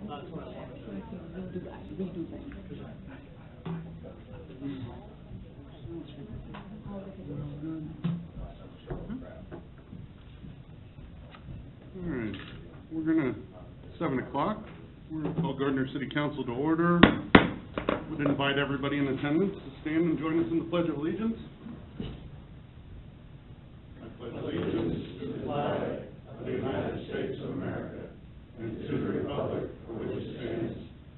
That's what I wanted to Redo that, redo that. All right, we're gonna, 7 o'clock, we're gonna call Gardner City Council to order. Would invite everybody in attendance to stand and join us in the Pledge of Allegiance. I pledge allegiance to the flag of the United States of America and to the republic for which it stands,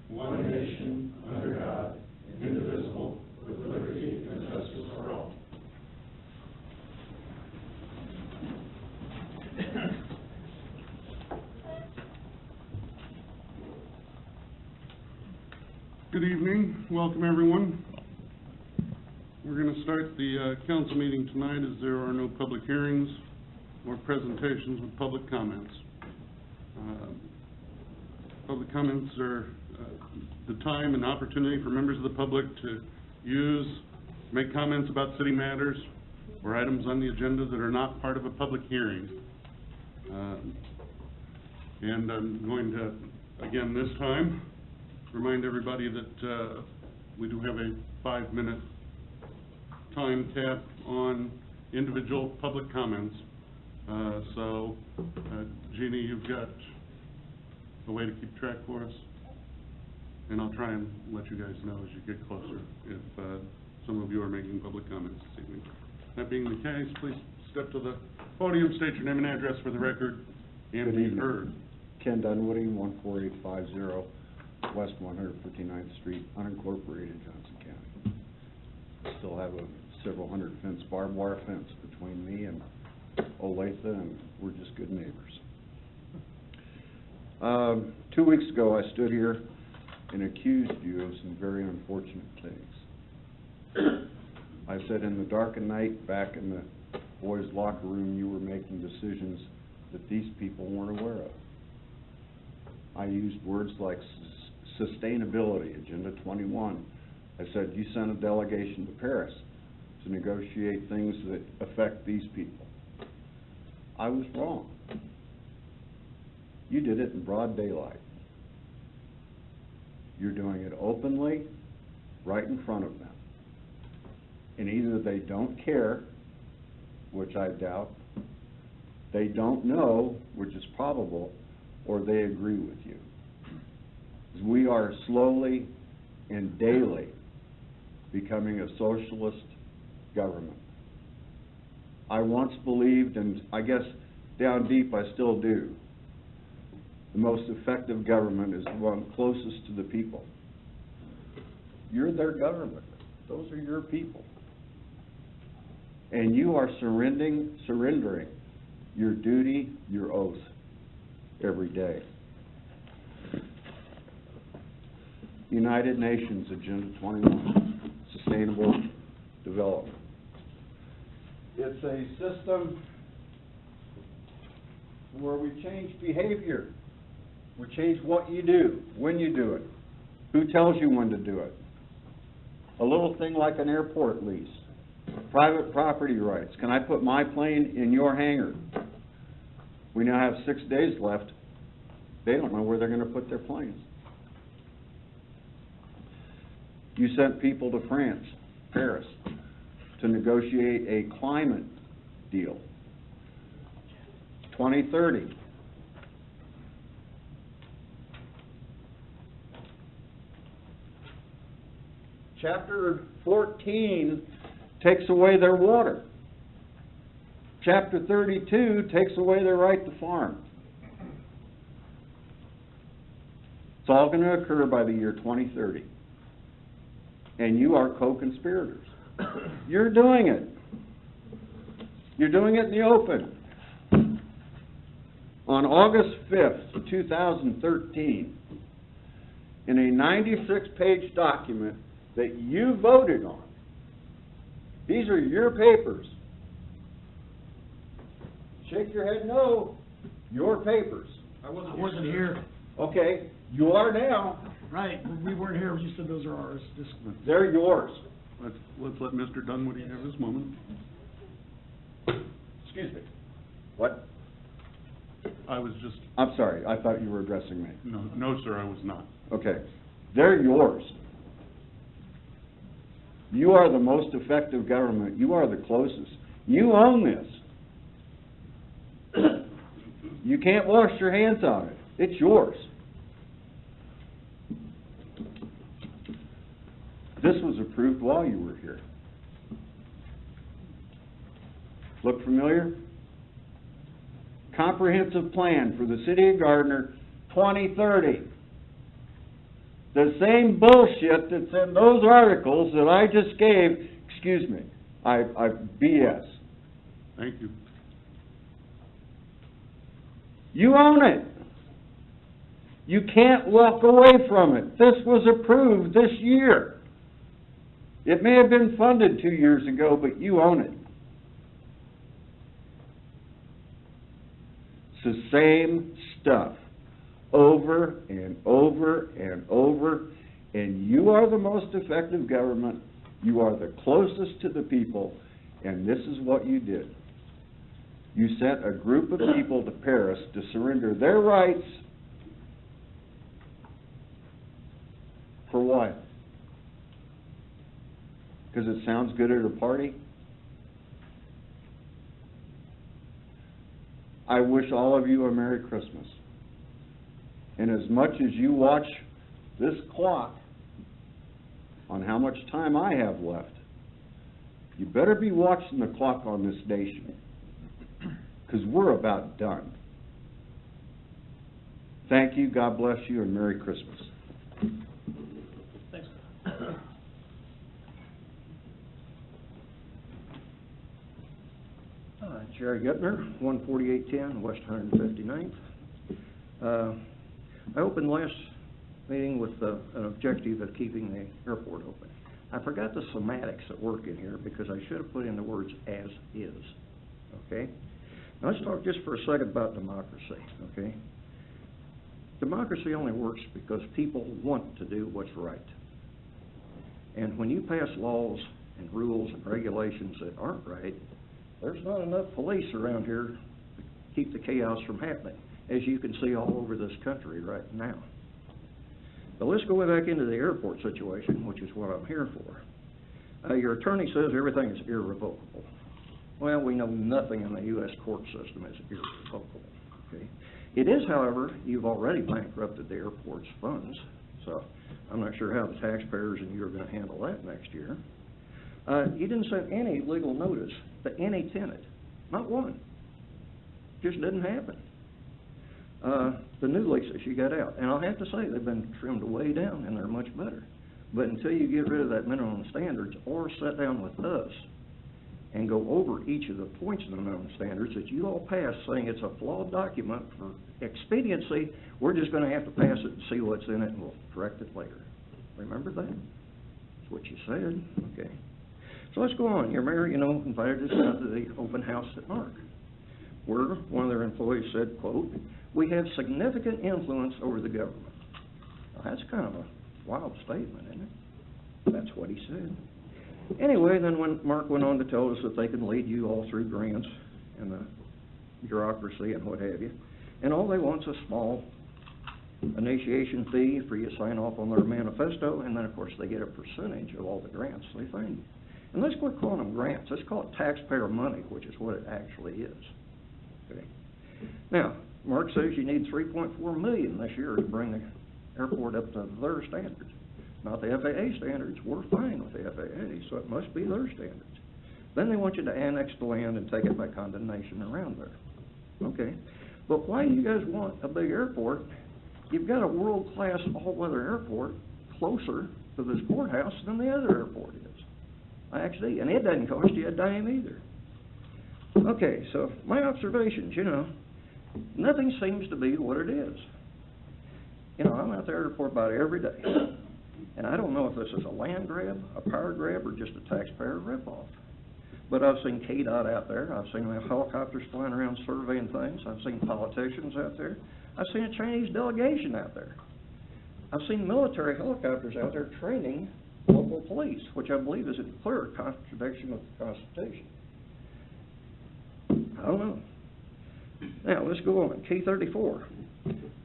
one nation, under God, indivisible, with liberty and justice for all. Good evening. Welcome, everyone. We're going to start the council meeting tonight as there are no public hearings or presentations with public comments. Public comments are the time and opportunity for members of the public to make comments about city matters or items on the agenda that are not part of a public hearing. And I'm going to, again this time, remind everybody that we do have a 5-minute time cap on individual public comments. So, Jeannie, you've got a way to keep track for us? And I'll try and let you guys know as you get closer if some of you are making public comments this evening. That being the case, please step to the podium, state your name and address for the record, and be heard. Ken Dunwoody, 14850 West 159th Street, unincorporated, Johnson County. Still have a several hundred fence, barbed wire fence between me and Olathe, and we're just good neighbors. 2 weeks ago, I stood here and accused you of some very unfortunate things. I said in the darkened night, back in the boys' locker room, you were making decisions that these people weren't aware of. I used words like sustainability, Agenda 21. I said, you sent a delegation to Paris to negotiate things that affect these people. I was wrong. You did it in broad daylight. You're doing it openly, right in front of them. And either they don't care, which I doubt, they don't know, which is probable, or they agree with you. We are slowly and daily becoming a socialist government. I once believed, and I guess down deep I still do, the most effective government is the one closest to the people. You're their government. Those are your people. And you are surrendering your duty, your oath, every day. United Nations Agenda 21, Sustainable Development. It's a system where we change behavior. We change what you do, when you do it, who tells you when to do it. A little thing like an airport lease, private property rights. Can I put my plane in your hangar? We now have 6 days left. They don't know where they're going to put their planes. You sent people to France, Paris, to negotiate a climate deal. 2030. Chapter 14 takes away their water. Chapter 32 takes away their right to farm. It's all going to occur by the year 2030. And you are co-conspirators. You're doing it. You're doing it in the open. On August 5th, 2013, in a 96-page document that you voted on, these are your papers. Shake your head no. Your papers. I wasn't here. Okay, you are now. Right, we weren't here, you said those are ours. They're yours. Let's let Mr. Dunwoody have his moment. Excuse me. What? I was just, I'm sorry, I thought you were addressing me. no, sir, I was not. Okay, they're yours. You are the most effective government, you are the closest. You own this. You can't wash your hands on it, it's yours. This was approved while you were here. Look familiar? Comprehensive plan for the city of Gardner, 2030. The same bullshit that's in those articles that I just gave, excuse me, I BS. Thank you. You own it. You can't walk away from it. This was approved this year. It may have been funded 2 years ago, but you own it. It's the same stuff, over and over and over, and you are the most effective government, you are the closest to the people, and this is what you did. You sent a group of people to Paris to surrender their rights for what? Because it sounds good at a party? I wish all of you a Merry Christmas. And as much as you watch this clock on how much time I have left, you better be watching the clock on this nation, because we're about done. Thank you, God bless you, and Merry Christmas. Thanks. Jerry Gutner, 14810 West 159th. I opened last meeting with an objective of keeping the airport open. I forgot the semantics that work in here because I should have put in the words "as is." Okay? Now let's talk just for a second about democracy. Okay? Democracy only works because people want to do what's right. And when you pass laws and rules and regulations that aren't right, there's not enough police around here to keep the chaos from happening, as you can see all over this country right now. But let's go back into the airport situation, which is what I'm here for. Your attorney says everything is irrevocable. Well, we know nothing in the U.S. court system is irrevocable. Okay? It is, however, you've already bankrupted the airport's funds, so I'm not sure how the taxpayers and you are going to handle that next year. You didn't send any legal notice to any tenant, not one. Just didn't happen. The new leases you got out, and I'll have to say they've been trimmed way down and they're much better. But until you get rid of that minimum standards or sit down with us and go over each of the points of the minimum standards that you all passed saying it's a flawed document for expediency, we're just going to have to pass it and see what's in it and we'll correct it later. Remember that? That's what you said. Okay. So let's go on. Your mayor, invited us out to the open house at NARC, where one of their employees said, quote, "We have significant influence over the government." Now, that's kind of a wild statement, isn't it? That's what he said. Anyway, then when Mark went on to tell us that they can lead you all through grants and the bureaucracy and what have you, and all they want is a small initiation fee for you to sign off on their manifesto, and then of course they get a percentage of all the grants they find you. And let's quit calling them grants. Let's call it taxpayer money, which is what it actually is. Okay. Now, Mark says you need $3.4 million this year to bring the airport up to their standards. Not the FAA standards. We're fine with the FAA, so it must be their standards. Then they want you to annex the land and take it by condemnation around there. Okay. But why do you guys want a big airport? You've got a world-class all-weather airport closer to this courthouse than the other airport is. Actually, and it doesn't cost you a dime either. Okay, so my observations, nothing seems to be what it is. I'm out there at the airport about every day, and I don't know if this is a land grab, a power grab, or just a taxpayer ripoff. But I've seen KDOT out there. I've seen helicopters flying around surveying things. I've seen politicians out there. I've seen a Chinese delegation out there. I've seen military helicopters out there training local police, which I believe is a clear contradiction with the Constitution. I don't know. Now, let's go on. K-34.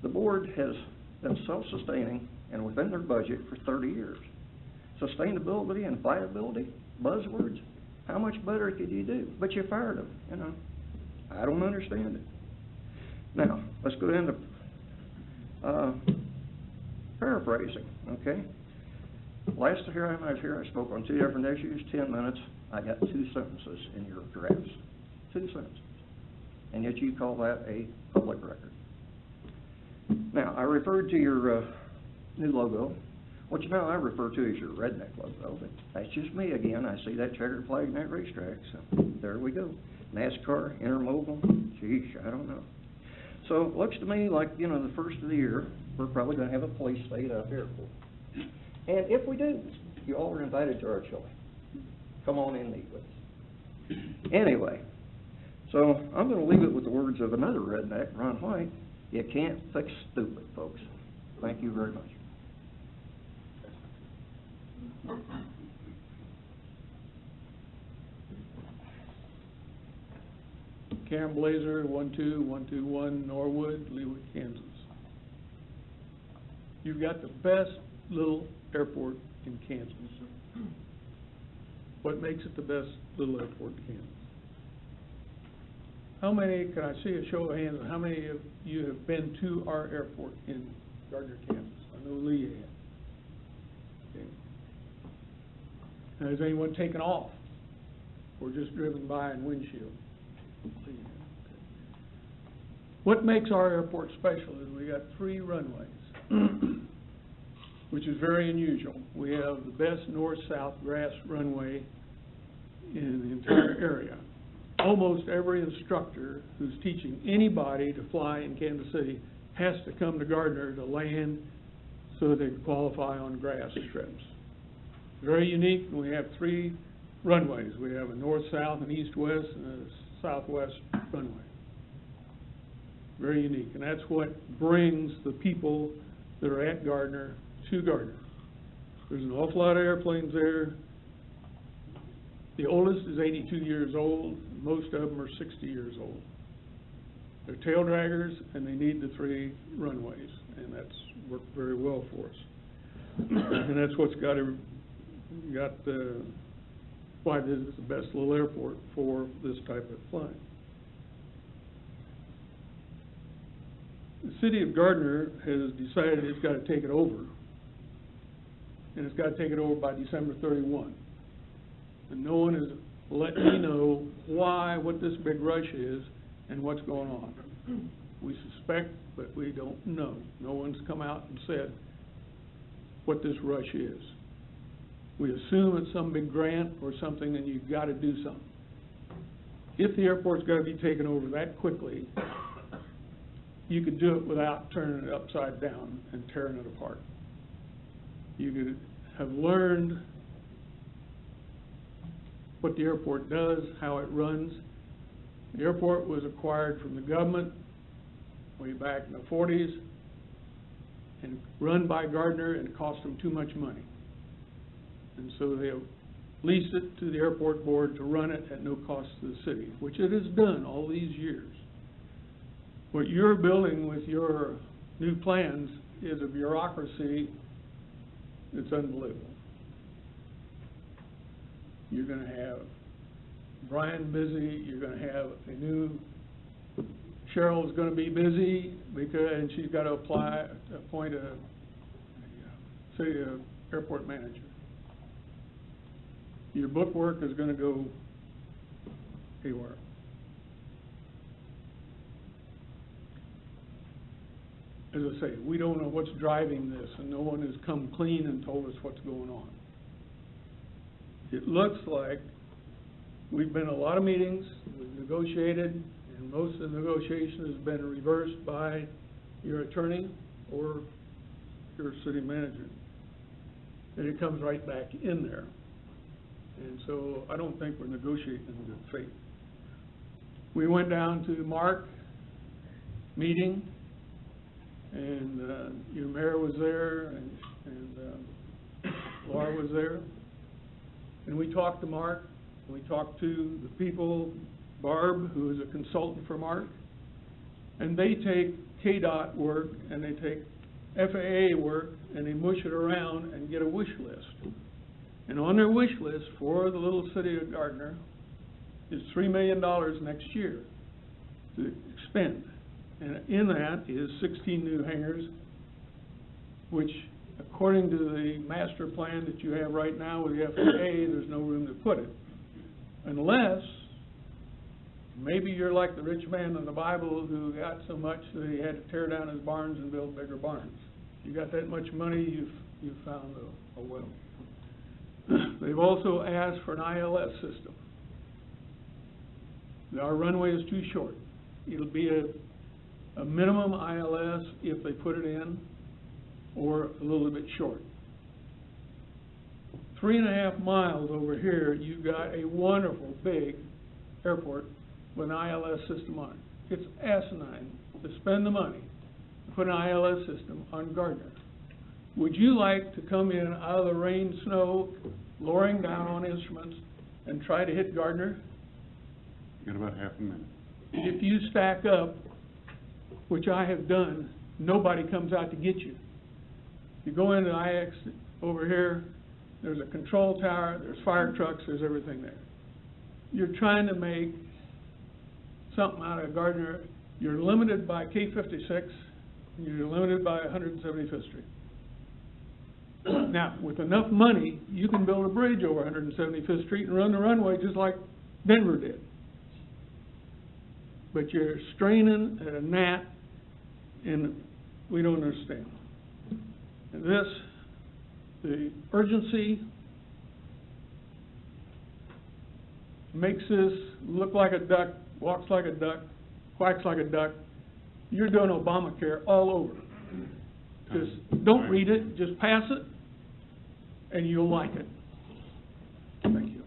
The board has been self-sustaining and within their budget for 30 years. Sustainability and viability, buzzwords, how much better could you do? But you fired them, you know. I don't understand it. Now, let's go into paraphrasing, okay? Last time I was here, I spoke on 2 different issues, 10 minutes. I got 2 sentences in your drafts, 2 sentences. And yet you call that a public record. Now, I referred to your new logo, which now I refer to as your redneck logo, but that's just me again. I see that checkered flag and that racetrack, so there we go. NASCAR, Intermobile, geez, I don't know. So it looks to me like, you know, the first of the year, we're probably going to have a police state out there. And if we do, you all are invited to our chili. Come on in and eat with us. Anyway, so I'm going to leave it with the words of another redneck, Ron White. You can't fix stupid, folks. Thank you very much. Cam Blazer, 12121 Norwood, Leawood, Kansas. You've got the best little airport in Kansas. What makes it the best little airport in Kansas? How many, can I see a show of hands, how many of you have been to our airport in Gardner, Kansas? I know Lee had. Okay. Now, has anyone taken off or just driven by in windshield? Okay. What makes our airport special is we got 3 runways, which is very unusual. We have the best north-south grass runway in the entire area. Almost every instructor who's teaching anybody to fly in Kansas City has to come to Gardner to land so they can qualify on grass strips. Very unique, and we have 3 runways. We have a north-south, an east-west, and a southwest runway. Very unique, and that's what brings the people that are at Gardner to Gardner. There's an awful lot of airplanes there. The oldest is 82 years old. Most of them are 60 years old. They're tail draggers, and they need the 3 runways, and that's worked very well for us. And that's what's why this is the best little airport for this type of flying. The city of Gardner has decided it's got to take it over, and it's got to take it over by December 31. And no one has let me know what this big rush is and what's going on. We suspect, but we don't know. No one's come out and said what this rush is. We assume it's some big grant or something, and you've got to do something. If the airport's got to be taken over that quickly, you could do it without turning it upside down and tearing it apart. You could have learned what the airport does, how it runs. The airport was acquired from the government way back in the 40s and run by Gardner, and it cost them too much money. And so they leased it to the airport board to run it at no cost to the city, which it has done all these years. What you're building with your new plans is a bureaucracy that's unbelievable. You're going to have Brian busy, you're going to have a new, Cheryl's going to be busy and she's got to appoint a city airport manager. Your bookwork is going to go haywire. As I say, we don't know what's driving this, and no one has come clean and told us what's going on. It looks like we've been in a lot of meetings, we've negotiated, and most of the negotiation has been reversed by your attorney or your city manager. And it comes right back in there. And so I don't think we're negotiating in good faith. We went down to the Mark meeting, and your mayor was there, and Laura was there. And we talked to Mark, and we talked to the people, Barb, who is a consultant for Mark, and they take KDOT work, and they take FAA work, and they mush it around and get a wish list. And on their wish list for the little city of Gardner is $3 million next year to expend. And in that is 16 new hangars, which according to the master plan that you have right now with the FAA, there's no room to put it. Unless, maybe you're like the rich man in the Bible who got so much that he had to tear down his barns and build bigger barns. You got that much money, you've found a well. They've also asked for an ILS system. Our runway is too short. It'll be a minimum ILS if they put it in, or a little bit short. 3.5 miles over here, you've got a wonderful big airport with an ILS system on it. It's asinine to spend the money to put an ILS system on Gardner. Would you like to come in out of the rain, snow, lowering down on instruments, and try to hit Gardner? You got about half a minute. If you stack up, which I have done, nobody comes out to get you. You go into IX over here, there's a control tower, there's fire trucks, there's everything there. You're trying to make something out of Gardner. You're limited by K56, and you're limited by 175th Street. Now, with enough money, you can build a bridge over 175th Street and run the runway just like Denver did. But you're straining at a gnat, and we don't understand. And this, the urgency makes this look like a duck, walks like a duck, quacks like a duck. You're doing Obamacare all over. Just don't read it, just pass it, and you'll like it. Thank you.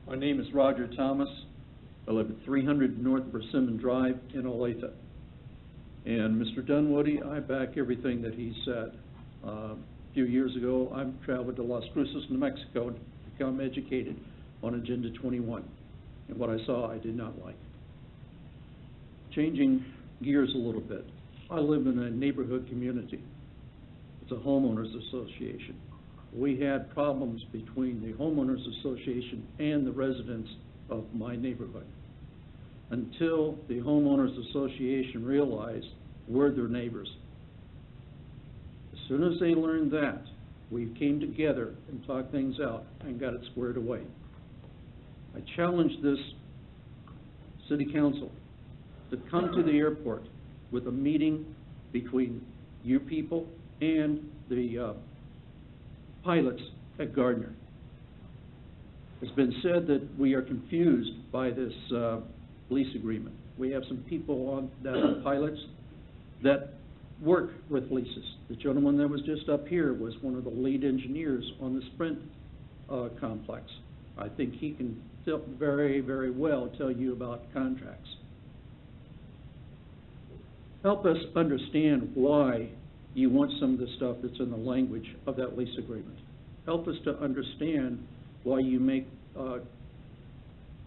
My name is Roger Thomas. I live at 300 North Persimmon Drive in Olathe. And Mr. Dunwoody, I back everything that he said. A few years ago, I traveled to Las Cruces, New Mexico to become educated on Agenda 21. And what I saw, I did not like. Changing gears a little bit. I live in a neighborhood community. It's a homeowners association. We had problems between the homeowners association and the residents of my neighborhood until the homeowners association realized we're their neighbors. As soon as they learned that, we came together and talked things out and got it squared away. I challenged this city council to come to the airport with a meeting between you people and the pilots at Gardner. It's been said that we are confused by this lease agreement. We have some people on that are pilots that work with leases. The gentleman that was just up here was one of the lead engineers on the Sprint complex. I think he can very, very well tell you about contracts. Help us understand why you want some of the stuff that's in the language of that lease agreement. Help us to understand why you make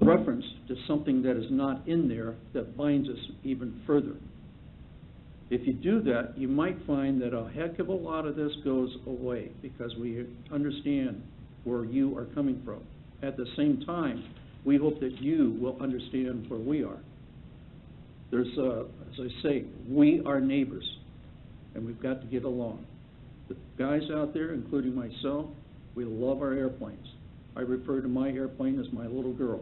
reference to something that is not in there that binds us even further. If you do that, you might find that a heck of a lot of this goes away because we understand where you are coming from. At the same time, we hope that you will understand where we are. There's, as I say, we are neighbors, and we've got to get along. The guys out there, including myself, we love our airplanes. I refer to my airplane as my little girl.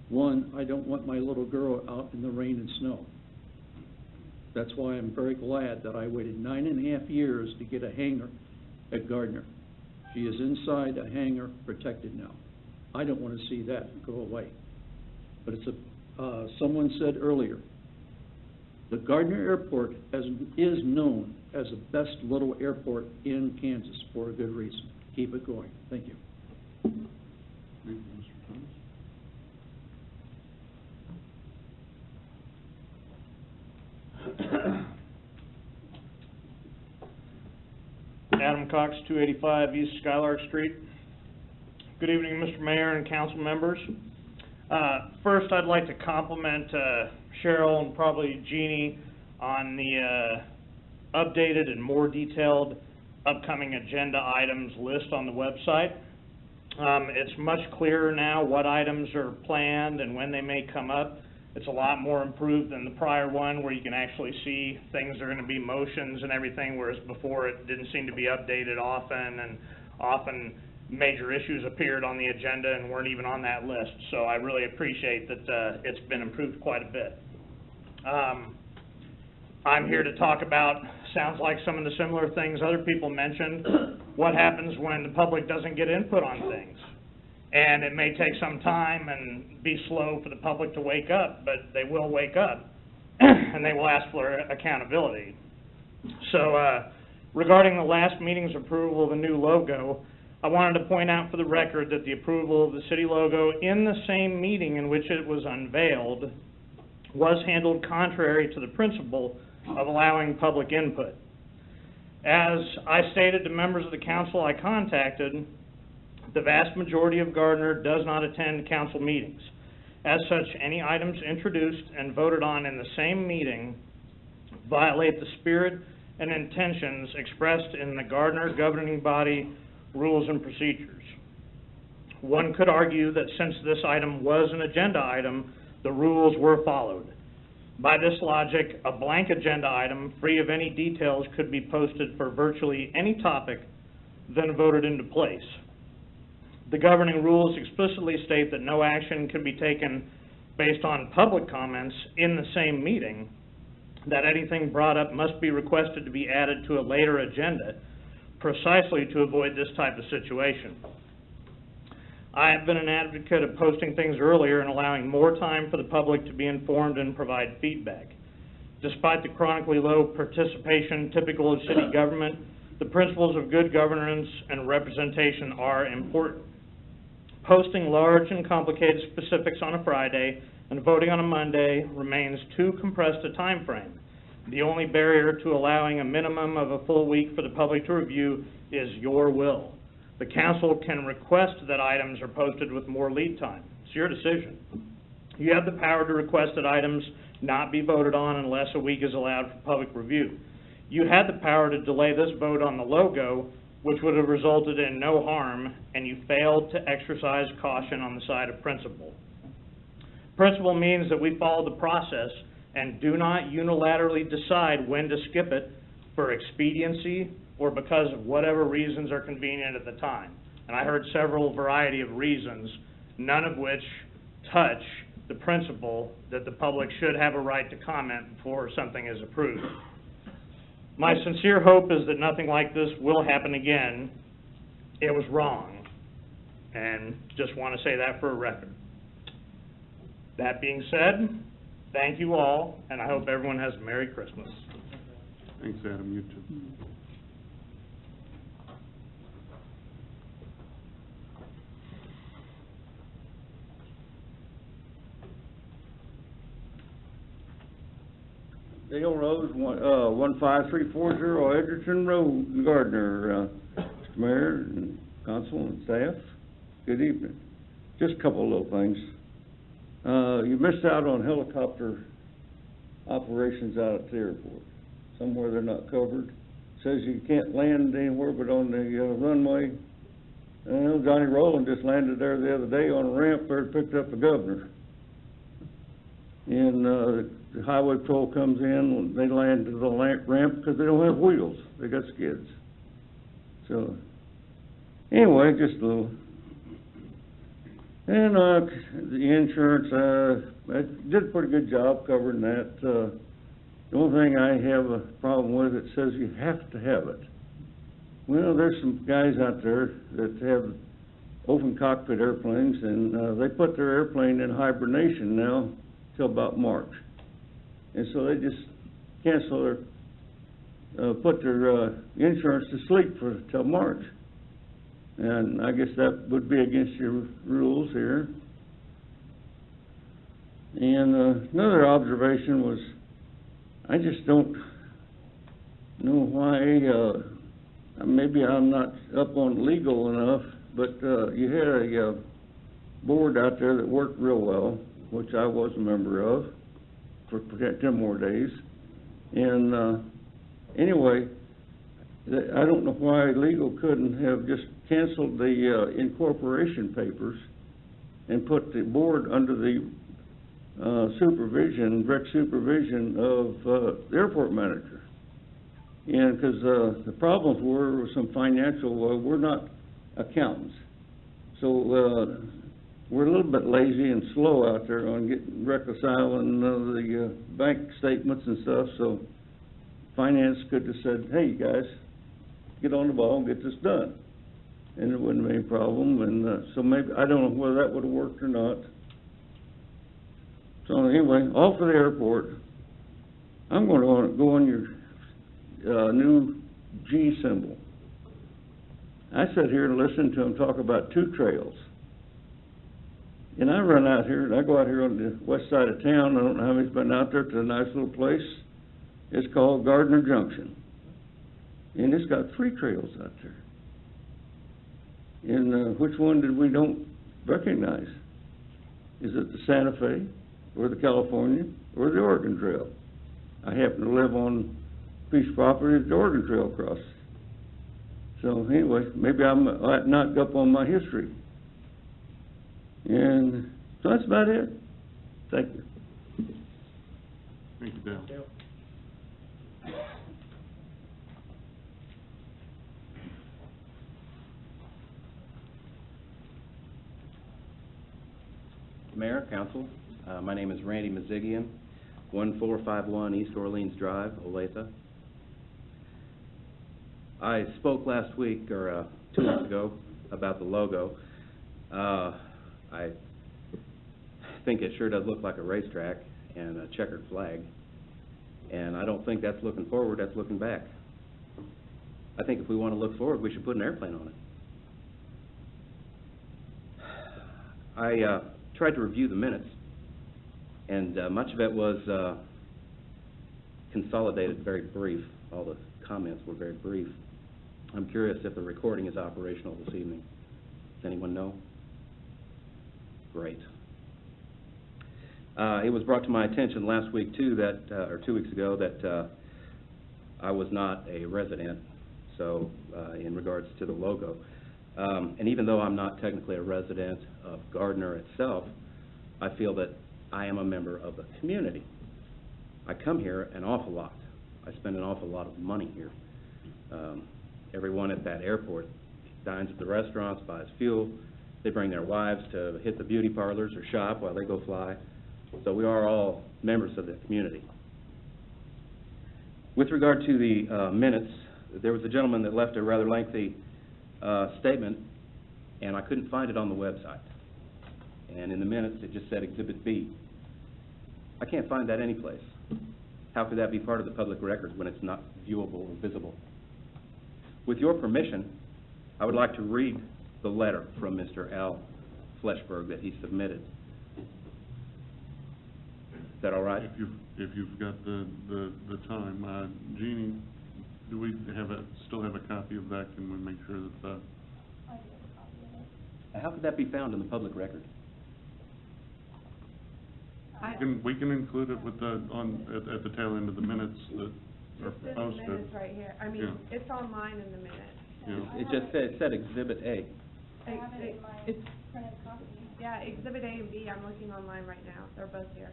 One, I don't want my little girl out in the rain and snow. That's why I'm very glad that I waited 9.5 years to get a hangar at Gardner. She is inside a hangar, protected now. I don't want to see that go away. But it's someone said earlier, the Gardner Airport is known as the best little airport in Kansas for a good reason. Keep it going. Thank you. Thank you, Mr. Thomas. Adam Cox, 285 East Skylark Street. Good evening, Mr. Mayor and council members. First, I'd like to compliment Cheryl and probably Jeannie on the updated and more detailed upcoming agenda items list on the website. It's much clearer now what items are planned and when they may come up. It's a lot more improved than the prior one where you can actually see things are going to be motions and everything, whereas before it didn't seem to be updated often, and often major issues appeared on the agenda and weren't even on that list. So I really appreciate that it's been improved quite a bit. I'm here to talk about, sounds like some of the similar things other people mentioned, what happens when the public doesn't get input on things. And it may take some time and be slow for the public to wake up, but they will wake up, and they will ask for accountability. So regarding the last meeting's approval of the new logo, I wanted to point out for the record that the approval of the city logo in the same meeting in which it was unveiled was handled contrary to the principle of allowing public input. As I stated to members of the council I contacted, the vast majority of Gardner does not attend council meetings. As such, any items introduced and voted on in the same meeting violate the spirit and intentions expressed in the Gardner governing body rules and procedures. One could argue that since this item was an agenda item, the rules were followed. By this logic, a blank agenda item, free of any details, could be posted for virtually any topic, then voted into place. The governing rules explicitly state that no action can be taken based on public comments in the same meeting, that anything brought up must be requested to be added to a later agenda, precisely to avoid this type of situation. I have been an advocate of posting things earlier and allowing more time for the public to be informed and provide feedback. Despite the chronically low participation typical of city government, the principles of good governance and representation are important. Posting large and complicated specifics on a Friday and voting on a Monday remains too compressed a time frame. The only barrier to allowing a minimum of a full week for the public to review is your will. The council can request that items are posted with more lead time. It's your decision. You have the power to request that items not be voted on unless a week is allowed for public review. You had the power to delay this vote on the logo, which would have resulted in no harm, and you failed to exercise caution on the side of principle. Principle means that we follow the process and do not unilaterally decide when to skip it for expediency or because of whatever reasons are convenient at the time. And I heard several variety of reasons, none of which touch the principle that the public should have a right to comment before something is approved. My sincere hope is that nothing like this will happen again. It was wrong, and just want to say that for a record. That being said, thank you all, and I hope everyone has a Merry Christmas. Thanks, Adam, you too. Dale Rose, 15340 Edgerton Road, Gardner. Mr. Mayor and council and staff, good evening. Just a couple of little things. You missed out on helicopter operations out at the airport. Somewhere they're not covered. Says you can't land anywhere but on the runway. Johnny Rowland just landed there the other day on a ramp there and picked up the governor. And the highway patrol comes in, they land to the ramp because they don't have wheels. They got skids. So, anyway, just a little. And the insurance, I did a pretty good job covering that. The only thing I have a problem with, it says you have to have it. Well, there's some guys out there that have open cockpit airplanes, and they put their airplane in hibernation now till about March. And so they just cancel their, put their insurance to sleep till March. And I guess that would be against your rules here. And another observation was, I just don't know why, maybe I'm not up on legal enough, but, you had a, board out there that worked real well, which I was a member of for 10 more days. And, anyway, I don't know why legal couldn't have just canceled the, incorporation papers and put the board under the, supervision, direct supervision of, the airport manager. And, 'cause, the problems were some financial, we're not accountants. So, we're a little bit lazy and slow out there on reconciling, the, bank statements and stuff, so finance could have said, hey, you guys, get on the ball and get this done. And there wouldn't be any problem, and, so maybe, I don't know whether that would've worked or not. So anyway, off of the airport, I'm gonna go on your, new G symbol. I sit here and listen to them talk about 2 trails. And I run out here, and I go out here on the west side of town, I don't know how many's been out there to a nice little place. It's called Gardner Junction. And it's got 3 trails out there. And, which one did we don't recognize? Is it the Santa Fe, or the California, or the Oregon Trail? I happen to live on a piece of property that the Oregon Trail crosses. So anyway, maybe I'm not up on my history. And so that's about it. Thank you. Thank you, Dale. Mayor, Council, my name is Randy Mazigian, 1451 East Orleans Drive, Olathe. I spoke last week, or 2 weeks ago, about the logo. I think it sure does look like a racetrack and a checkered flag, and I don't think that's looking forward, that's looking back. I think if we want to look forward, we should put an airplane on it. I tried to review the minutes, and much of it was consolidated, very brief. All the comments were very brief. I'm curious if the recording is operational this evening. Does anyone know? Great. It was brought to my attention last week, too, that, or 2 weeks ago, that I was not a resident, so in regards to the logo. And even though I'm not technically a resident of Gardner itself, I feel that I am a member of the community. I come here an awful lot. I spend an awful lot of money here. Everyone at that airport dines at the restaurants, buys fuel. They bring their wives to hit the beauty parlors or shop while they go fly. So we are all members of the community. With regard to the minutes, there was a gentleman that left a rather lengthy statement, and I couldn't find it on the website. And in the minutes, it just said Exhibit B. I can't find that anyplace. How could that be part of the public record when it's not viewable or visible? With your permission, I would like to read the letter from Mr. Al Fleshberg that he submitted. Is that all right? If you've got the time, Jeannie, do we still have a copy of that? Can we make sure that How could that be found in the public record? we can include it with at the tail end of the minutes that are It's in the posted. minutes right here. I mean, Yeah. it's online in the minutes. Yeah. It just said, it said Exhibit A. It's, yeah, Exhibit A and B, I'm looking online right now. They're both here.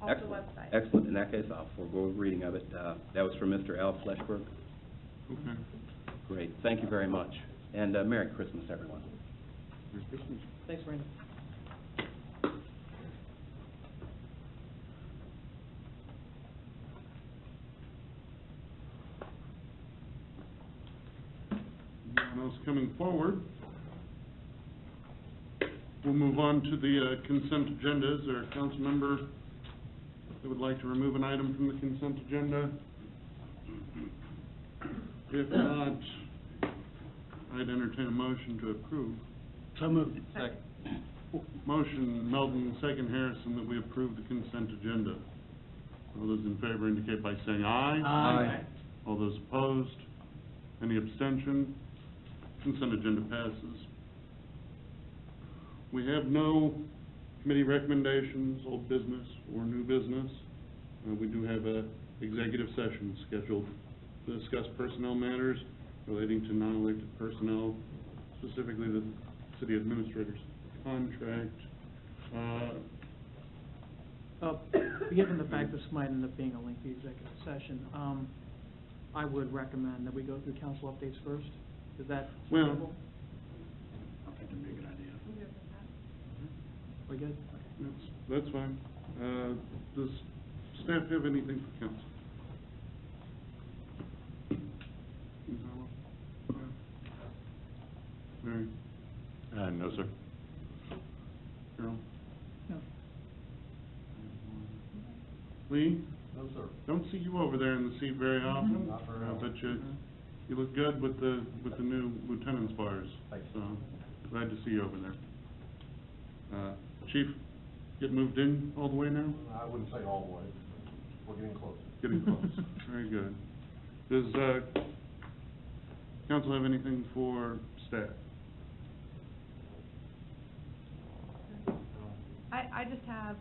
Off the Excellent. website. Excellent. In that case, I'll forego reading of it. That was from Mr. Al Fleshberg. Okay. Great. Thank you very much. And Merry Christmas, everyone. Merry Christmas. Thanks, Randy. No one else coming forward. We'll move on to the consent agenda. Is there a council member that would like to remove an item from the consent agenda? If not, I'd entertain a motion to approve. So moved. Motion, Melton, second Harrison, that we approve the consent agenda. All those in favor indicate by saying aye. Aye. All those opposed, Any abstention? Consent agenda passes. We have no committee recommendations, old business or new business. We do have a executive session scheduled to discuss personnel matters relating to non-elected personnel, specifically the city administrator's contract. Given the fact this might end up being a lengthy executive session, I would recommend that we go through council updates first. Is that Well- suitable? I think it'd be a good idea. I'm good with that. We good? That's fine. Does staff have anything for council? Mary? No, sir. Carol? No. Lee? No, sir. Don't see you over there in the seat very often. Not very often. But you look good with the new lieutenant's bars. Thanks. So, glad to see you over there. Chief, get moved in all the way now? I wouldn't say all the way, we're getting closer. Getting close. Very good. Does, council have anything for staff? I just have,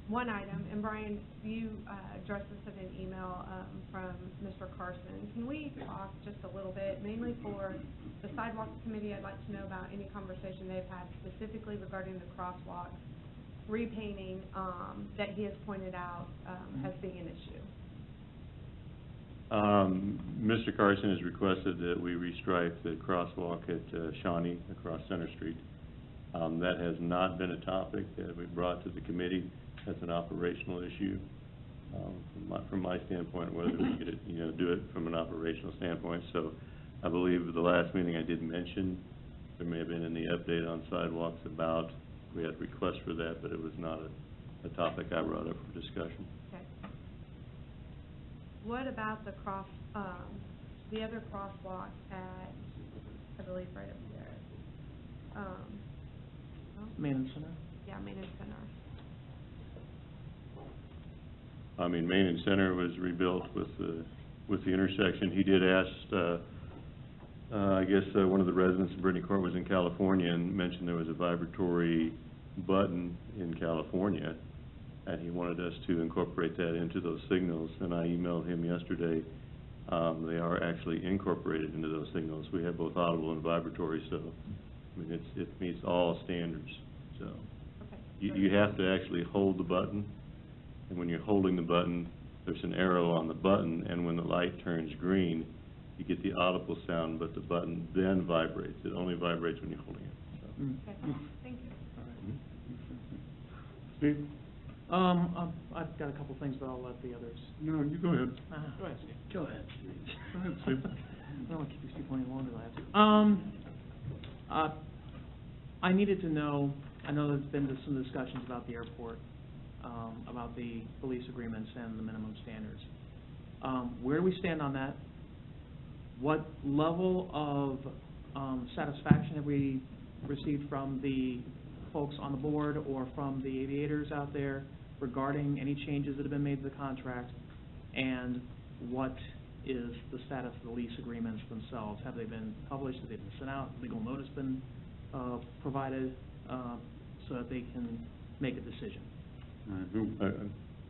one item, and Brian, you, addressed this in an email, from Mr. Carson. Can we talk just a little bit, mainly for the sidewalks committee, I'd like to know about any conversation they've had specifically regarding the crosswalk repainting, that he has pointed out, as being an issue. Mr. Carson has requested that we restripe the crosswalk at Shawnee across Center Street. That has not been a topic that we brought to the committee. That's an operational issue. From my standpoint, whether we could, do it from an operational standpoint. So I believe at the last meeting I did mention, there may have been in the update on sidewalks about, we had requests for that, but it was not a topic I brought up for discussion. Okay. What about the the other crosswalk at, I believe right up there? Main and Center? Yeah, Main and Center. I mean, Main and Center was rebuilt with the intersection. He did ask, I guess, one of the residents of Brittany Court was in California and mentioned there was a vibratory button in California, and he wanted us to incorporate that into those signals, and I emailed him yesterday. They are actually incorporated into those signals. We have both audible and vibratory, so, I mean, it meets all standards, so. Okay. You have to actually hold the button, and when you're holding the button, there's an arrow on the button, and when the light turns green, you get the audible sound, but the button then vibrates. It only vibrates when you're holding it, so. Okay, thank you. Steve? I've got a couple things, but I'll let the others. No, you go ahead. Go ahead, Steve. Go ahead. Go ahead, Steve. I don't want to keep these people any longer than I have to. I needed to know, I know there's been some discussions about the airport, about the lease agreements and the minimum standards. Where do we stand on that? What level of satisfaction have we received from the folks on the board or from the aviators out there regarding any changes that have been made to the contract? And what is the status of the lease agreements themselves? Have they been published? Have they been sent out? Legal notice been provided so that they can make a decision? You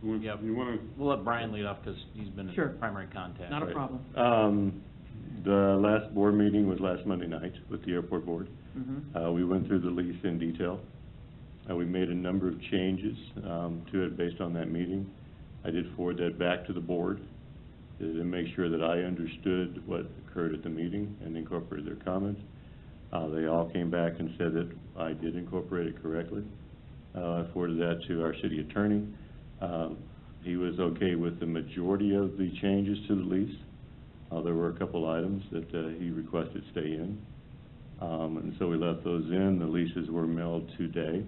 wanna? We'll let Brian lead off because he's been Sure. in primary contact. Not a problem. The last board meeting was last Monday night with the airport board. Mm-hmm. We went through the lease in detail. We made a number of changes to it based on that meeting. I did forward that back to the board to make sure that I understood what occurred at the meeting and incorporated their comments. They all came back and said that I did incorporate it correctly. I forwarded that to our city attorney. He was okay with the majority of the changes to the lease. There were a couple items that he requested stay in. And so we left those in. The leases were mailed today.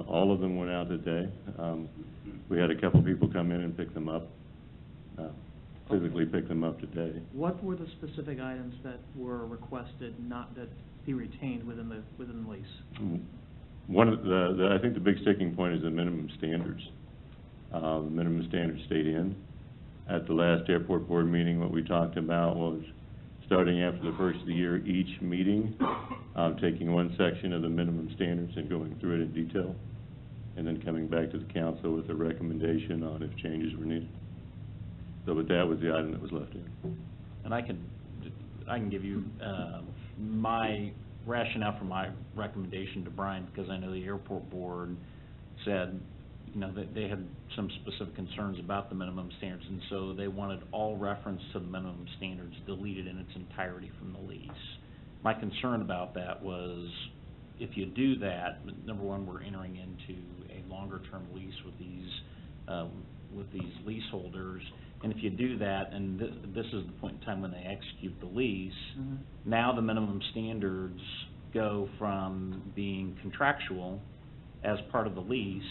All of them went out today. We had a couple people come in and pick them up, physically pick them up today. What were the specific items that were requested, not that be retained within the lease? One of I think the big sticking point is the minimum standards. The minimum standards stayed in. At the last airport board meeting, what we talked about was starting after the first of the year, each meeting, taking one section of the minimum standards and going through it in detail, and then coming back to the council with a recommendation on if changes were needed. So, but that was the item that was left in. And I can give you, my rationale for my recommendation to Brian, because I know the airport board said, you know, that they had some specific concerns about the minimum standards, and so they wanted all reference to the minimum standards deleted in its entirety from the lease. My concern about that was, if you do that, number one, we're entering into a longer-term lease with these leaseholders, and if you do that, and this is the point in time when they execute the lease, now the minimum standards go from being contractual as part of the lease,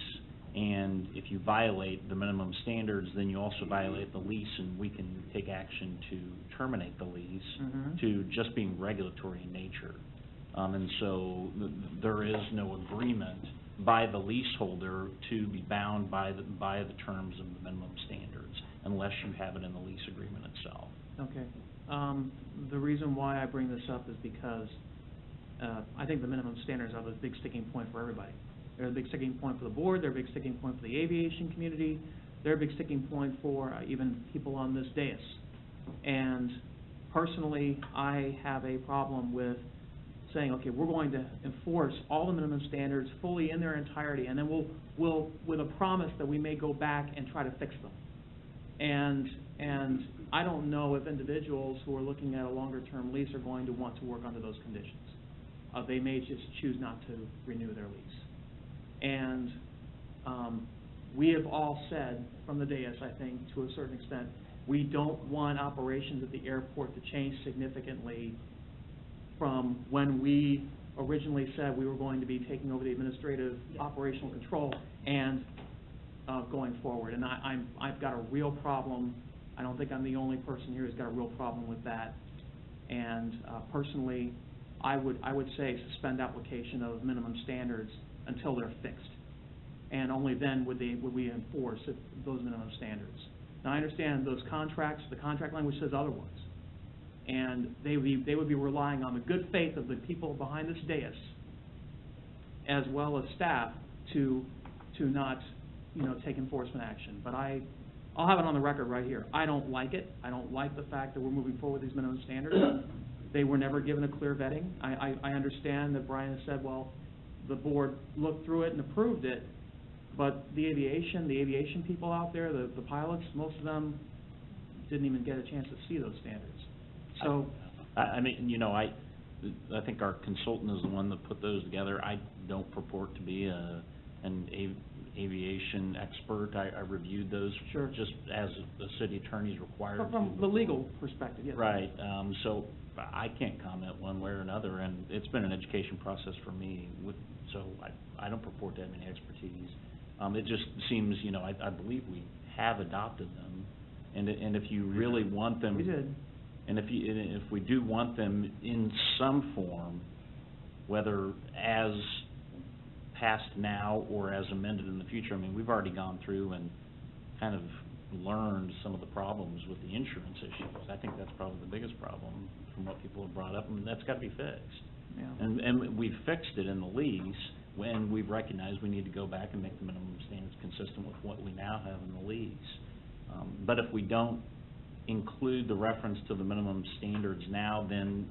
and if you violate the minimum standards, then you also violate the lease, and we can take action to terminate the lease to just being regulatory in nature. And so there is no agreement by the leaseholder to be bound by the terms of the minimum standards, unless you have it in the lease agreement itself. Okay. The reason why I bring this up is because I think the minimum standards are the big sticking point for everybody. They're a big sticking point for the board, they're a big sticking point for the aviation community, they're a big sticking point for even people on this dais. And personally, I have a problem with saying, okay, we're going to enforce all the minimum standards fully in their entirety, and then we'll with a promise that we may go back and try to fix them. And I don't know if individuals who are looking at a longer-term lease are going to want to work under those conditions. They may just choose not to renew their lease. And we have all said from the dais, I think, to a certain extent, we don't want operations at the airport to change significantly from when we originally said we were going to be taking over the administrative operational control and going forward. And I've got a real problem. I don't think I'm the only person here who's got a real problem with that. And personally, I would say suspend application of minimum standards until they're fixed. And only then would we enforce those minimum standards. Now, I understand those contracts, the contract language says otherwise. And they would be relying on the good faith of the people behind this dais, as well as staff, to not, take enforcement action. But I'll have it on the record right here. I don't like it. I don't like the fact that we're moving forward with these minimum standards. They were never given a clear vetting. I understand that Brian has said, well, the board looked through it and approved it, but the aviation people out there, the pilots, most of them didn't even get a chance to see those standards. So, I I think our consultant is the one that put those together. I don't purport to be an aviation expert. I reviewed those. Sure. Just as the city attorney is required to. From the legal perspective, yes. Right. So I can't comment one way or another, and it's been an education process for me. So I don't purport to have any expertise. It just seems, I believe we have adopted them, and if you really want them. We did. And if we do want them in some form, whether as passed now or as amended in the future, we've already gone through and kind of learned some of the problems with the insurance issues. I think that's probably the biggest problem from what people have brought up, and that's got to be fixed. Yeah. And we've fixed it in the lease when we've recognized we need to go back and make the minimum standards consistent with what we now have in the lease. But if we don't include the reference to the minimum standards now, then,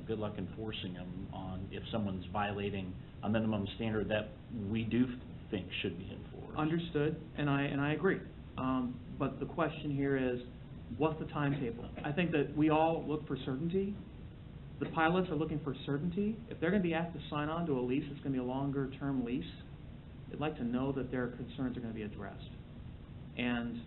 good luck enforcing them on if someone's violating a minimum standard that we do think should be enforced. Understood, and I agree. But the question here is, what's the timetable? I think that we all look for certainty. The pilots are looking for certainty. If they're going to be asked to sign on to a lease, it's going to be a longer-term lease. They'd like to know that their concerns are going to be addressed. And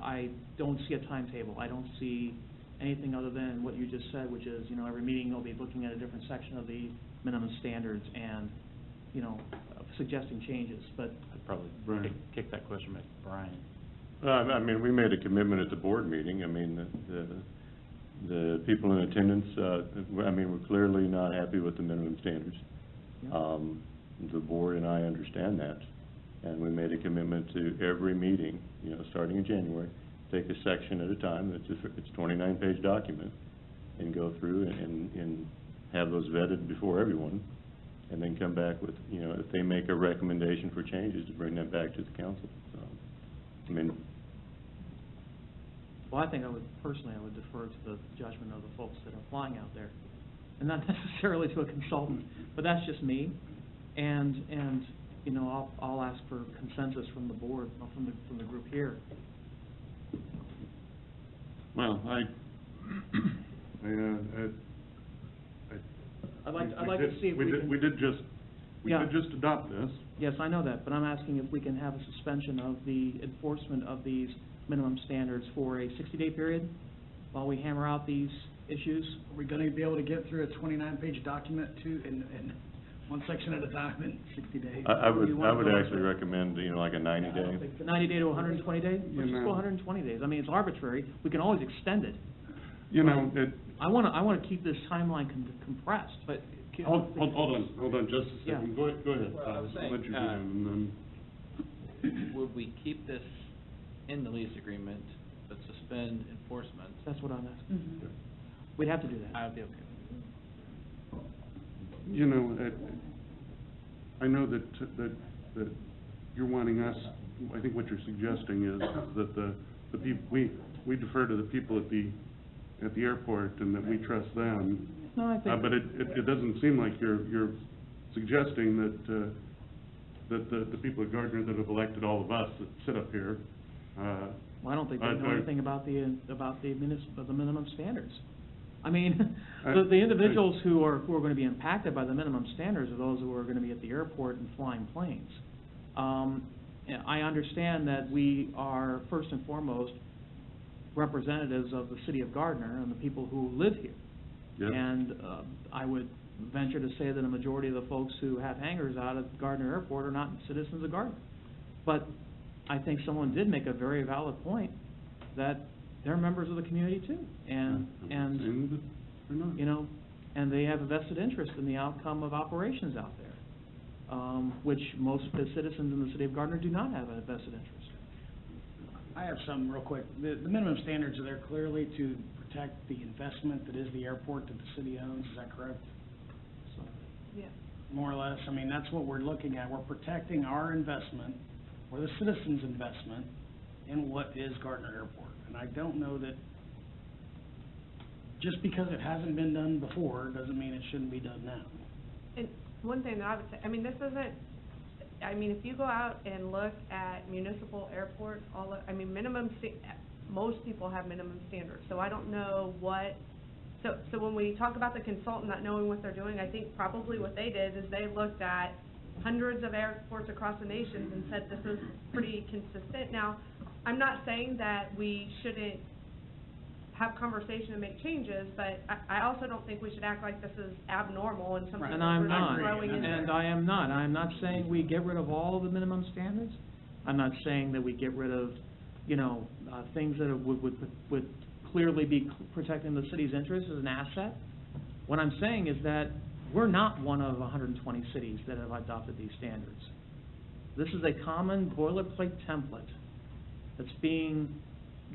I don't see a timetable. I don't see anything other than what you just said, which is, every meeting they'll be looking at a different section of the minimum standards and, suggesting changes. But I'd probably kick that question back to Brian. We made a commitment at the board meeting. The people in attendance, we're clearly not happy with the minimum standards. Yep. The board and I understand that, and we made a commitment to every meeting, starting in January, take a section at a time. It's a 29-page document, and go through and have those vetted before everyone, and then come back with, you know, if they make a recommendation for changes, to bring that back to the council. I mean, Well, I think I would defer to the judgment of the folks that are flying out there, and not necessarily to a consultant, but that's just me. And, you know, I'll ask for consensus from the board, or from the group here. Well, I'd like to see if we can. We did Yeah. just adopt this. Yes, I know that, but I'm asking if we can have a suspension of the enforcement of these minimum standards for a 60-day period while we hammer out these issues. Are we gonna be able to get through a 29-page document too, in one section at a time in 60 days? I Or do you wanna would go actually with recommend, you know, like a 90-day. The 90-day to 120 days? You Let's just know. go 120 days. I mean, it's arbitrary. We can always extend it. You know, I wanna keep this timeline compressed, but. hold on just a Yeah. second. Go ahead, Well, I Todd. was I'll saying, let you do it, and then. Would we keep this in the lease agreement, but suspend enforcement? That's what I'm asking. We'd have to do that. I would be okay with You know, I know that you're wanting us, I think what you're suggesting is that the people, we defer to the people at the airport and that we trust them. No, I think. But it doesn't seem like you're suggesting that the people at Gardner that have elected all of us that sit up here, Well, I don't think they know I- anything about the minimum standards. I mean, the individuals who are gonna be impacted by the minimum standards are those who are gonna be at the airport and flying planes. I understand that we are first and foremost representatives of the city of Gardner and the people who live here. Yes. And, I would venture to say that a majority of the folks who have hangars out at Gardner Airport are not citizens of Gardner. But I think someone did make a very valid point, that they're members of the community too. And, saying that they're not. you know, and they have a vested interest in the outcome of operations out there, which most of the citizens in the city of Gardner do not have a vested interest. I have something real quick. The minimum standards are there clearly to protect the investment that is the airport that the city owns, is that correct? So, Yeah. More or less, I mean, that's what we're looking at. We're protecting our investment, or the citizens' investment, in what is Gardner Airport. And I don't know that, just because it hasn't been done before, doesn't mean it shouldn't be done now. And one thing that I would say, I mean, this isn't, I mean, if you go out and look at municipal airports, most people have minimum standards, so I don't know what, so when we talk about the consultant not knowing what they're doing, I think probably what they did is they looked at hundreds of airports across the nation and said, this is pretty consistent. Now, I'm not saying that we shouldn't have conversation and make changes, but I also don't think we should act like this is abnormal and something And that I'm we're not, throwing in there. and I am not. I'm not saying we get rid of all of the minimum standards. I'm not saying that we get rid of, you know, things that would clearly be protecting the city's interests as an asset. What I'm saying is that we're not one of 120 cities that have adopted these standards. This is a common boilerplate template that's being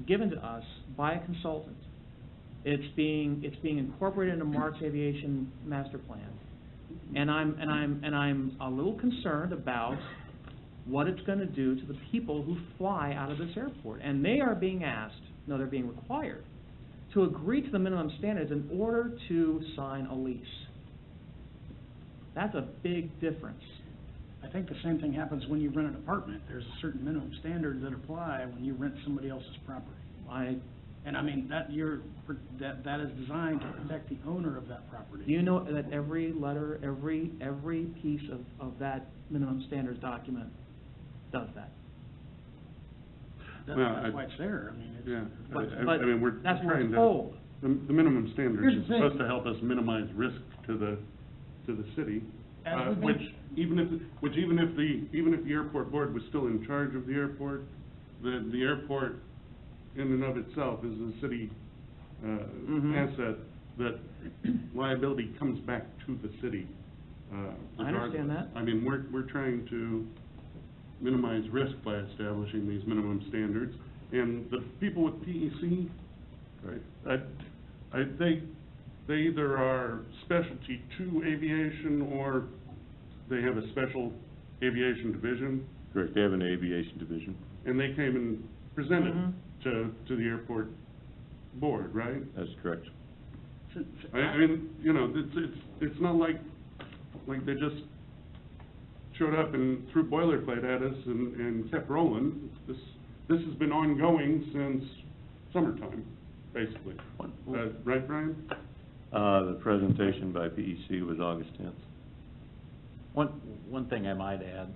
given to us by a consultant. It's being incorporated into Mark's aviation master plan. And I'm a little concerned about what it's gonna do to the people who fly out of this airport. And they are being asked, no, they're being required, to agree to the minimum standards in order to sign a lease. That's a big difference. I think the same thing happens when you rent an apartment. There's a certain minimum standards that apply when you rent somebody else's property. And I mean, that is designed to protect the owner of that property. Do you know that every letter, every piece of that minimum standards document does that? That's why it's there, I mean, it's. Yeah, But I mean, we're that's what trying it's to, told. the minimum standards Here's is the thing. supposed to help us minimize risk to the city. As we've been- Which even if the airport board was still in charge of the airport, the airport in and of itself is a city, asset, that liability comes back to the city, regardless. I understand that. I mean, we're trying to minimize risk by establishing these minimum standards, and the people with PEC, right, they either are specialty to aviation or they have a special aviation division, Correct, they have an aviation division. and they came and presented to the airport board, right? That's correct. I mean, you know, it's not like they just showed up and threw boilerplate at us and kept rolling. This has been ongoing since summertime, basically. Right, Brian? The presentation by PEC was August 10th. One thing I might add,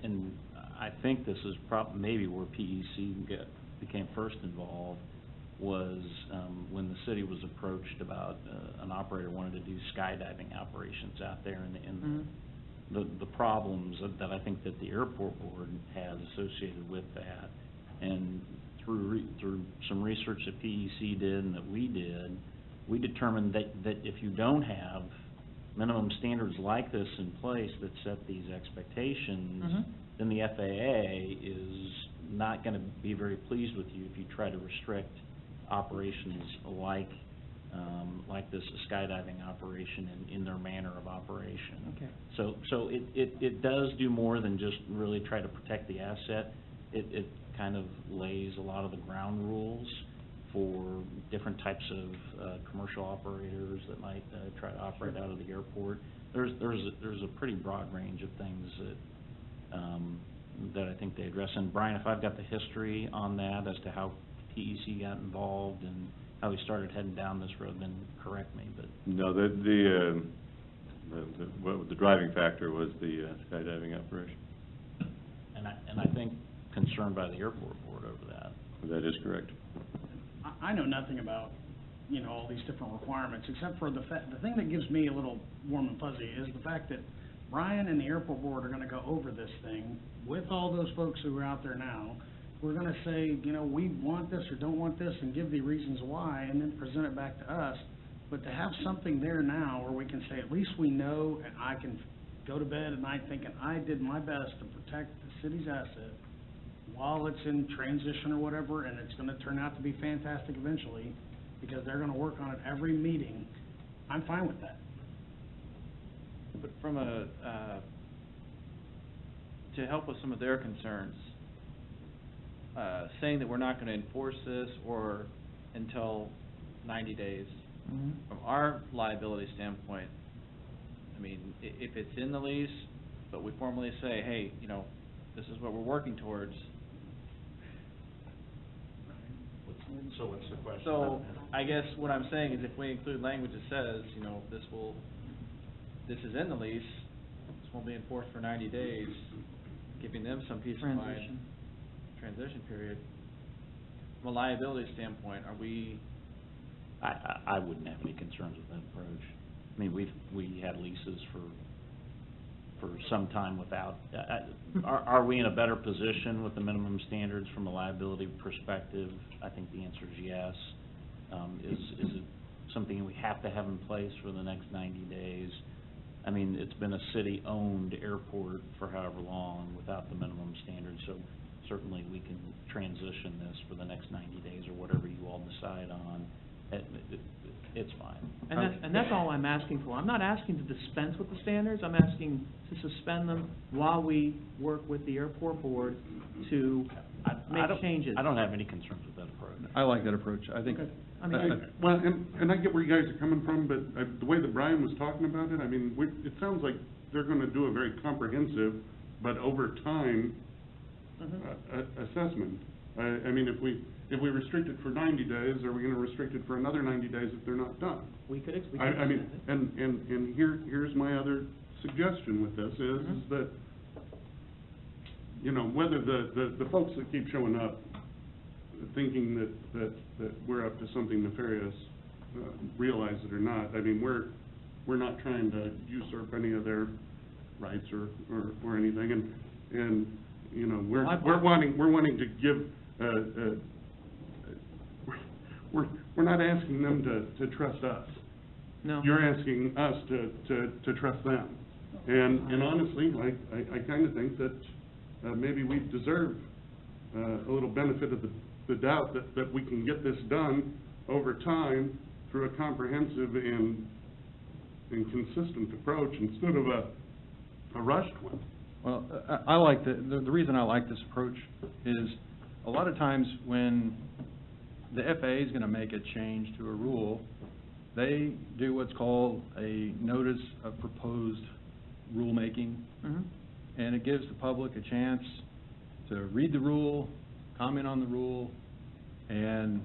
and I think this is maybe where PEC became first involved, was when the city was approached about an operator wanted to do skydiving operations out there, and the problems that I think that the airport board has associated with that, and through some research that PEC did and that we did, we determined that if you don't have minimum standards like this in place that set these expectations, then the FAA is not going to be very pleased with you if you try to restrict operations like this skydiving operation in their manner of operation. Okay. So it does do more than just really try to protect the asset. It kind of lays a lot of the ground rules for different types of commercial operators that might try to operate out of the airport. There's a pretty broad range of things that I think they address. And Brian, if I've got the history on that as to how PEC got involved and how we started heading down this road, then correct me, but. No, the driving factor was the skydiving operation. And I think concerned by the airport board over that. That is correct. I know nothing about, you know, all these different requirements, except for the thing that gives me a little warm and fuzzy is the fact that Brian and the airport board are gonna go over this thing with all those folks who are out there now. We're gonna say, you know, we want this or don't want this, and give the reasons why, and then present it back to us. But to have something there now where we can say, at least we know, and I can go to bed at night thinking, I did my best to protect the city's asset while it's in transition or whatever, and it's gonna turn out to be fantastic eventually, because they're gonna work on it every meeting, I'm fine with that. But from to help with some of their concerns, saying that we're not gonna enforce this or until 90 days, from our liability standpoint, I mean, if it's in the lease, but we formally say, hey, you know, this is what we're working towards. So what's the question? So, I guess what I'm saying is if we include language that says, you know, this is in the lease, this won't be enforced for 90 days, giving them some peace of mind. Transition period. From a liability standpoint, are we? I wouldn't have any concerns with that approach. I mean, we had leases for some time without, are we in a better position with the minimum standards from a liability perspective? I think the answer is yes. Is it something we have to have in place for the next 90 days? I mean, it's been a city-owned airport for however long without the minimum standards, so certainly we can transition this for the next 90 days or whatever you all decide on. It's fine. And that's all I'm asking for. I'm not asking to dispense with the standards, I'm asking to suspend them while we work with the airport board to make changes. I don't have any concerns with that approach. I like that approach. I think, Well, and I get where you guys are coming from, but the way that Brian was talking about it, I mean, it sounds like they're gonna do a very comprehensive, but over time, assessment. I mean, if we restrict it for 90 days, are we gonna restrict it for another 90 days if they're not done? We could I mean, and here's my other suggestion with this is that, you know, whether the folks that keep showing up thinking that we're up to something nefarious, realize it or not, I mean, we're not trying to usurp any of their rights or anything, and, you know, we're wanting to give, we're not asking them to trust us. No. You're asking us to trust them. And honestly, I kind of think that maybe we deserve a little benefit of the doubt that we can get this done over time through a comprehensive and consistent approach instead of a rushed one. Well, I like the reason I like this approach is a lot of times when the FAA is gonna make a change to a rule, they do what's called a notice of proposed rulemaking. And it gives the public a chance to read the rule, comment on the rule, and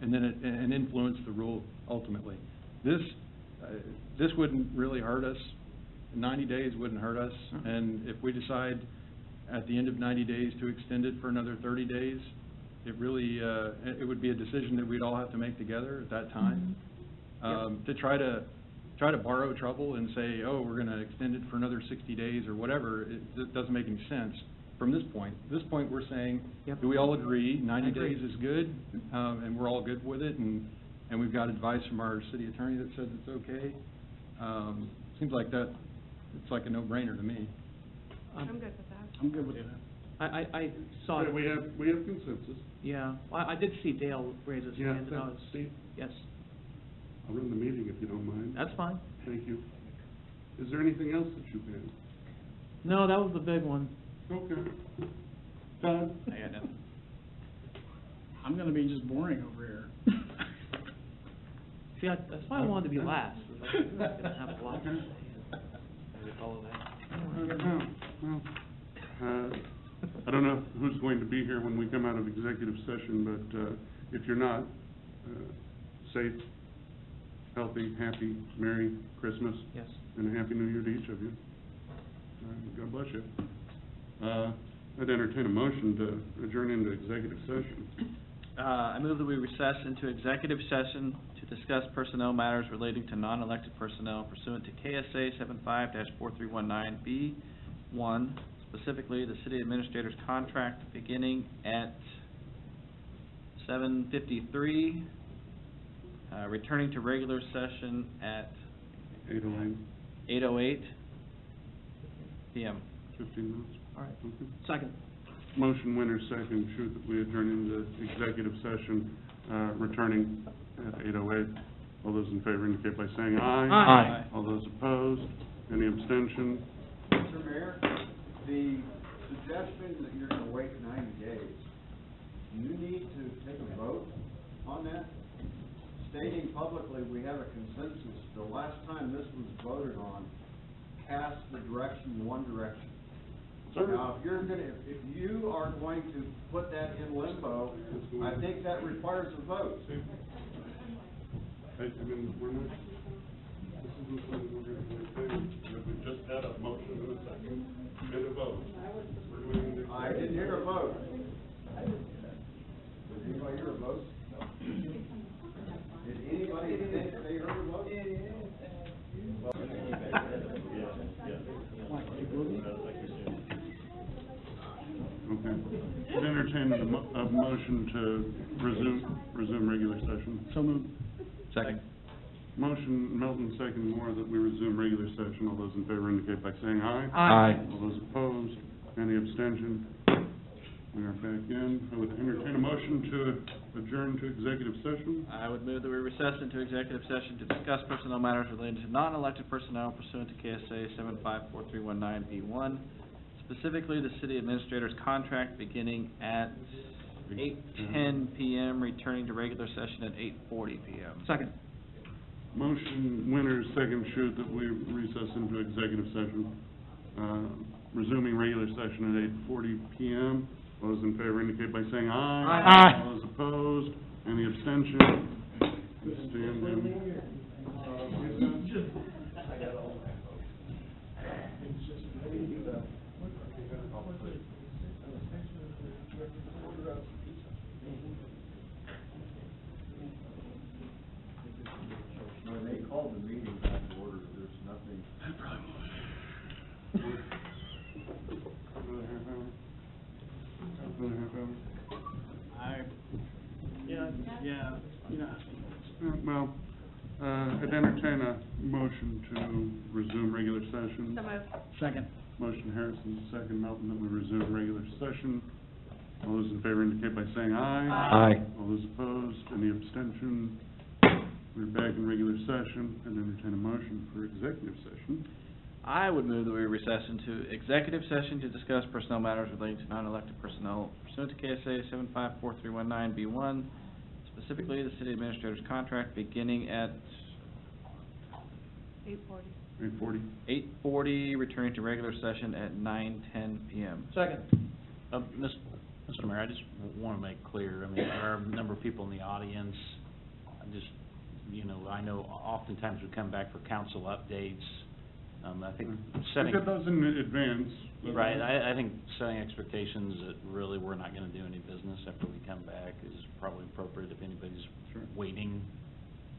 then influence the rule ultimately. This wouldn't really hurt us. 90 days wouldn't hurt us, and if we decide at the end of 90 days to extend it for another 30 days, it really, it would be a decision that we'd all have to make together at that time. To try to borrow trouble and say, oh, we're gonna extend it for another 60 days or whatever, it doesn't make any sense from this point. This point, we're saying, do we all agree 90 days is good, and we're all good with it, and we've got advice from our city attorney that says it's okay? Seems like that, it's like a no-brainer to me. I'm good with that. I'm good with that. I saw it. We have consensus. Yeah, I did see Dale raise his Yeah, hand, and I was, Steve, yes, I'll run the meeting if you don't mind. that's fine. Thank you. Is there anything else that you had? No, that was the big one. Okay. Todd? I got nothing. I'm gonna be just boring over here. See, that's why I wanted to be last. I was gonna have a lot to say. Maybe follow that. I don't know who's going to be here when we come out of executive session, but if you're not, safe, healthy, happy, Merry Christmas. Yes. And a Happy New Year to each of you. God bless you. I'd entertain a motion to adjourn into executive session. I move that we recess into executive session to discuss personnel matters relating to non-elected personnel pursuant to KSA 75-4319B1, specifically the city administrator's contract beginning at 7:53, returning to regular session at 8:08 p.m. 15 minutes. All right. Okay. Second. Motion, winner, second, shoot that we adjourn into executive session, returning at 8:08. All those in favor indicate by saying aye. Aye. All those opposed, any abstention? Mr. Mayor, the suggestion that you're gonna wait 90 days, do you need to take a vote on that? Stating publicly, we have a consensus, the last time this was voted on, passed the direction, one direction. Now, if you're gonna, if you are going to put that in limbo, I think that requires a vote. I mean, we're not, this isn't something we're gonna do. We just had a motion and a second and a vote. We're doing the. I didn't hear a vote. Did anybody hear a vote? Did anybody think they heard a vote? Okay. I'd entertain a motion to resume regular session. So moved. Second. Motion, Melton, second, Moore, that we resume regular session. All those in favor indicate by saying aye. Aye. All those opposed, any abstention? We are back in. I would entertain a motion to adjourn to executive session. I would move that we recess into executive session to discuss personnel matters relating to non-elected personnel pursuant to KSA 75-4319B1, specifically the city administrator's contract beginning at 8:10 p.m., returning to regular session at 8:40 p.m. Second. Motion, winner, second, shoot that we recess into executive session. Resuming regular session at 8:40 p.m. All those in favor indicate by saying aye. Aye. All those opposed, any abstention? Stand in. When they called the meeting back to order, there's nothing. Well, I'd entertain a motion to resume regular session. So moved. Second. Motion Harrison, second Melton, that we resume regular session. All those in favor indicate by saying aye. Aye. All those opposed, any abstention? We're back in regular session and entertain a motion for executive session. I would move that we recess into executive session to discuss personnel matters relating to non-elected personnel pursuant to KSA 754319B1, specifically the city administrator's contract beginning at 8:40. 8:40. 8:40, returning to regular session at 9:10 PM. Second. Mr. Mayor, I just want to make clear, I mean, there are a number of people in the audience, I just, I know oftentimes we come back for council updates. I think setting. We've got those in advance. Right, I think setting expectations that really we're not going to do any business after we come back is probably appropriate if anybody's waiting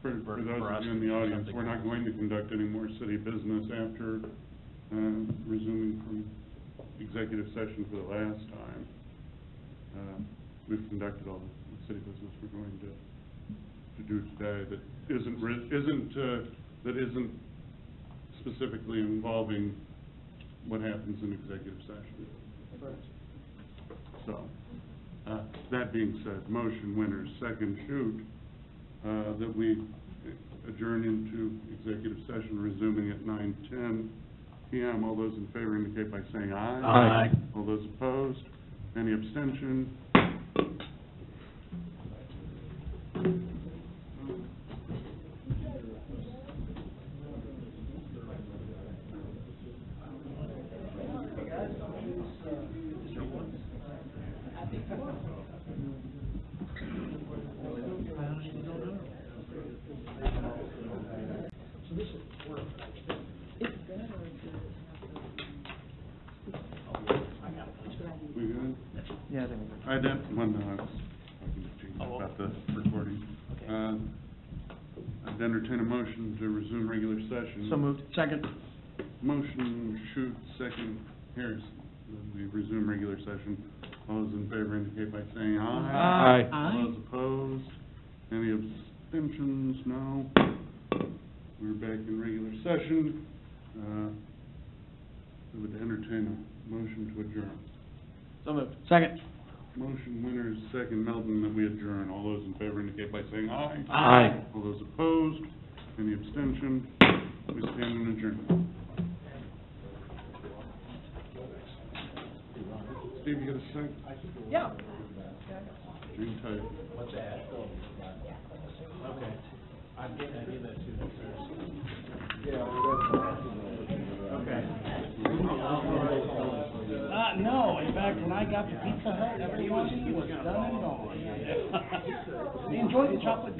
For for those us of you in to the do audience, something we're not else. going to conduct any more city business after resuming from executive session for the last time. We've conducted all the city business we're going to do today that isn't specifically involving what happens in executive session. So, that being said, motion, Winters, second, Shute, that we adjourn into executive session, resuming at 9:10 PM. All those in favor indicate by saying aye. Aye. All those opposed? Any abstention? We good? Yeah, I think I did, when, I was talking to Gene about the recording. I'd entertain a motion to resume regular session. so moved. Second. Motion, Shute, second, Harris. We resume regular session. All those in favor indicate by saying aye. Aye. All those opposed? Any abstentions? No. We're back in regular session. We would entertain a motion to adjourn. So moved. Second. Motion, Winters, second, Melton, that we adjourn. All those in favor indicate by saying aye. Aye. All those opposed? Any abstention? We stand in adjournment. Steve, you got a second? Yeah. Dream tight. What's that? Okay. I gave that to them first. Okay. No, in fact, when I got the Pizza Hut, everyone was done and gone. They enjoyed the chocolate